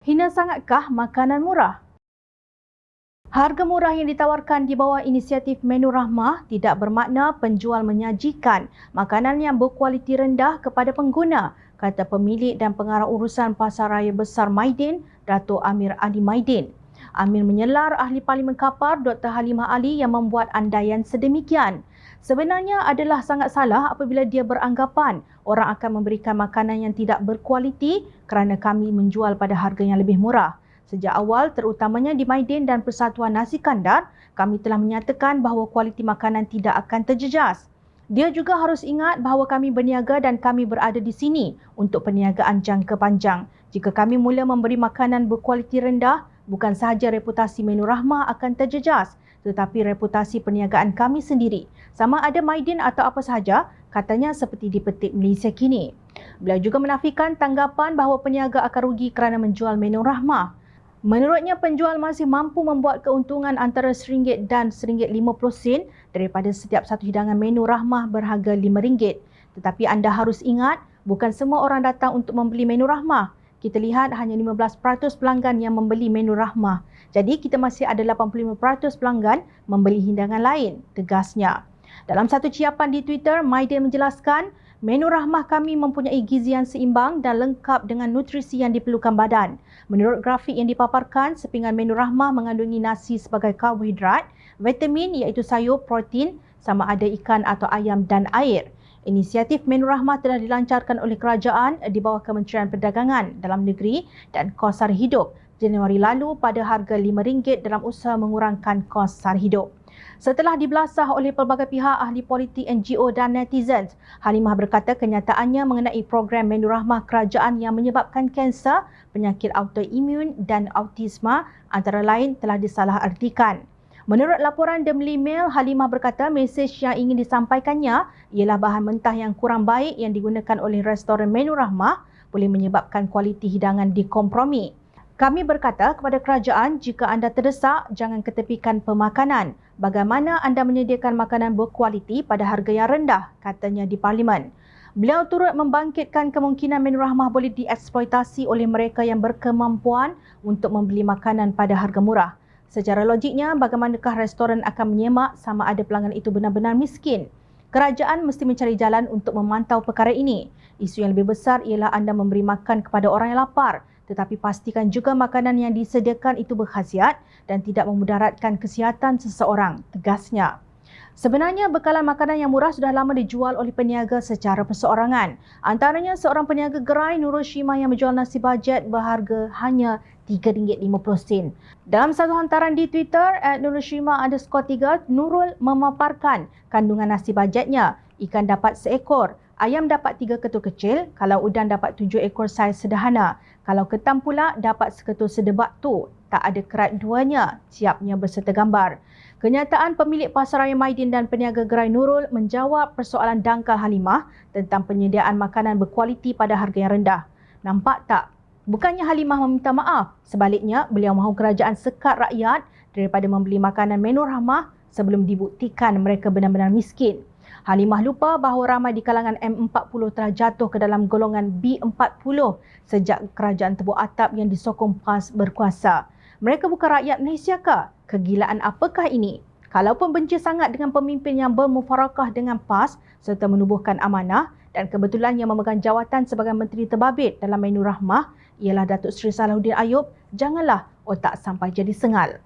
Hina sangatkah makanan murah? Harga murah yang ditawarkan di bawah inisiatif Menu Rahmah tidak bermakna penjual menyajikan makanan yang berkualiti rendah kepada pengguna, kata pemilik dan pengarah urusan Pasaraya Besar Maidin, Dato' Amir Ali Maidin. Amir menyelar ahli Parlimen Kapar Dr. Halimah Ali yang membuat andaian sedemikian. Sebenarnya adalah sangat salah apabila dia beranggapan orang akan memberikan makanan yang tidak berkualiti kerana kami menjual pada harga yang lebih murah. Sejak awal, terutamanya di Maidin dan Persatuan Nasi Kandar, kami telah menyatakan bahawa kualiti makanan tidak akan terjejas. Dia juga harus ingat bahawa kami berniaga dan kami berada di sini untuk perniagaan jangka panjang. Jika kami mula memberi makanan berkualiti rendah, bukan sahaja reputasi Menu Rahmah akan terjejas, tetapi reputasi perniagaan kami sendiri, sama ada Maidin atau apa sahaja, katanya seperti dipetik Malaysia kini. Beliau juga menafikan tanggapan bahawa peniaga akan rugi kerana menjual Menu Rahmah. Menurutnya, penjual masih mampu membuat keuntungan antara RM1 dan RM1.50 daripada setiap satu hidangan Menu Rahmah berharga RM5. Tetapi anda harus ingat, bukan semua orang datang untuk membeli Menu Rahmah. Kita lihat hanya 15% pelanggan yang membeli Menu Rahmah. Jadi kita masih ada 85% pelanggan membeli hidangan lain, tegasnya. Dalam satu ciapan di Twitter, Maidin menjelaskan, Menu Rahmah kami mempunyai gizi yang seimbang dan lengkap dengan nutrisi yang diperlukan badan. Menurut grafik yang dipaparkan, sepinggan Menu Rahmah mengandungi nasi sebagai karbohidrat, vitamin iaitu sayur, protein, sama ada ikan atau ayam dan air. Inisiatif Menu Rahmah telah dilancarkan oleh kerajaan di bawah Kementerian Perdagangan Dalam Negeri dan Kos Sara Hidup Januari lalu pada harga RM5 dalam usaha mengurangkan kos sara hidup. Setelah dibelasah oleh pelbagai pihak, ahli politik, NGO dan netizen, Halimah berkata kenyataannya mengenai program Menu Rahmah kerajaan yang menyebabkan kanser, penyakit autoimun dan autisma antara lain telah disalahartikan. Menurut laporan The Daily Mail, Halimah berkata mesej yang ingin disampaikannya ialah bahan mentah yang kurang baik yang digunakan oleh restoran Menu Rahmah boleh menyebabkan kualiti hidangan dikompromi. Kami berkata kepada kerajaan, jika anda terdesak, jangan ketepikan pemakanan. Bagaimana anda menyediakan makanan berkualiti pada harga yang rendah, katanya di Parlimen. Beliau turut membangkitkan kemungkinan Menu Rahmah boleh dieksploitasi oleh mereka yang berkemampuan untuk membeli makanan pada harga murah. Secara logiknya, bagaimanakah restoran akan menyemak sama ada pelanggan itu benar-benar miskin? Kerajaan mesti mencari jalan untuk memantau perkara ini. Isu yang lebih besar ialah anda memberi makan kepada orang yang lapar, tetapi pastikan juga makanan yang disediakan itu berkhasiat dan tidak memudaratkan kesihatan seseorang, tegasnya. Sebenarnya bekalan makanan yang murah sudah lama dijual oleh peniaga secara perseorangan. Antaranya seorang peniaga gerai Nurul Shima yang menjual nasi bajet berharga hanya RM3.50. Dalam satu hantaran di Twitter, @nurulshima_3, Nurul memaparkan kandungan nasi bajetnya. Ikan dapat seekor, ayam dapat 3 ketul kecil, kalau udang dapat 7 ekor saiz sederhana. Kalau ketam pula dapat seketul sedebak tu, tak ada kerat duanya, siapnya berserta gambar. Kenyataan pemilik Pasaraya Maidin dan peniaga gerai Nurul menjawab persoalan dangkal Halimah tentang penyediaan makanan berkualiti pada harga yang rendah. Nampak tak? Bukannya Halimah meminta maaf, sebaliknya beliau mahu kerajaan sekat rakyat daripada membeli makanan Menu Rahmah sebelum dibuktikan mereka benar-benar miskin. Halimah lupa bahawa ramai di kalangan M40 telah jatuh ke dalam golongan B40 sejak kerajaan tebuk atap yang disokong PAS berkuasa. Mereka bukan rakyat Malaysia ke? Kegilaan apakah ini? Kalaupun benci sangat dengan pemimpin yang bermufarakah dengan PAS serta menubuhkan amanah dan kebetulan yang memegang jawatan sebagai Menteri Terbabit dalam Menu Rahmah ialah Datuk Seri Salahuddin Ayub, janganlah otak sampai jadi sengal.